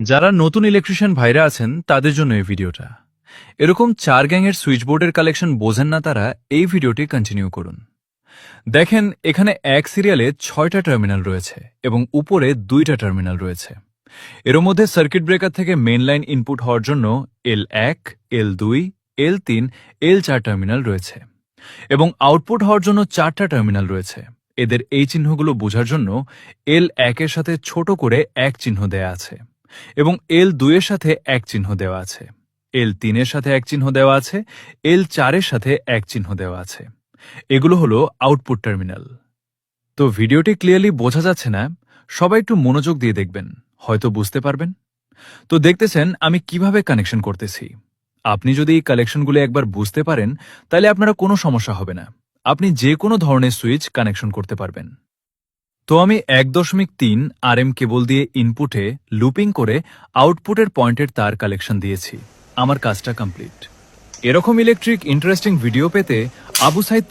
যারা নতুন ইলেকট্রিশিয়ান ভাইরা আছেন তাদের জন্য এই ভিডিওটা। এরকম 4 গ্যাংয়ের সুইচবোর্ডের কালেকশন বোঝেন না তারা এই ভিডিওটি কন্টিনিউ করুন। দেখেন এখানে এক সিরিয়ালে 6টা টার্মিনাল রয়েছে এবং উপরে 2টা টার্মিনাল রয়েছে। এর মধ্যে সার্কিট ব্রেকার থেকে মেইন লাইন ইনপুট হওয়ার জন্য L1, L2, L3, L4 terminal রয়েছে এবং আউটপুট হওয়ার জন্য 4টা টার্মিনাল রয়েছে। এদের এই চিহ্নগুলো বোঝার জন্য L1 এর সাথে ছোট করে 1 চিহ্ন দেয়া আছে এবং L2 এর সাথে 1 চিহ্ন দেওয়া আছে, L3 এর সাথে 1 চিহ্ন দেওয়া আছে, L4 এর সাথে 1 চিহ্ন দেওয়া আছে। এগুলো হলো আউটপুট টার্মিনাল। তো ভিডিওটি ক্লিয়ারলি বোঝা যাচ্ছে না? সবাই একটু মনোযোগ দিয়ে দেখবেন, হয়তো বুঝতে পারবেন। তো দেখতেছেন আমি কিভাবে কানেকশন করতেছি। আপনি যদি এই কানেকশনগুলো একবার বুঝতে পারেন তাহলে আপনারা কোনো সমস্যা হবে না, আপনি যে কোনো ধরনের সুইচ কানেকশন করতে পারবেন। তো আমি 1.3 RM কেবল দিয়ে ইনপুটে লুপিং করে আউটপুটের পয়েন্টের তার কালেকশন দিয়েছি। আমার কাজটা কমপ্লিট। এরকম ইলেকট্রিক ইন্টারেস্টিং ভিডিও পেতে আবু সাইদ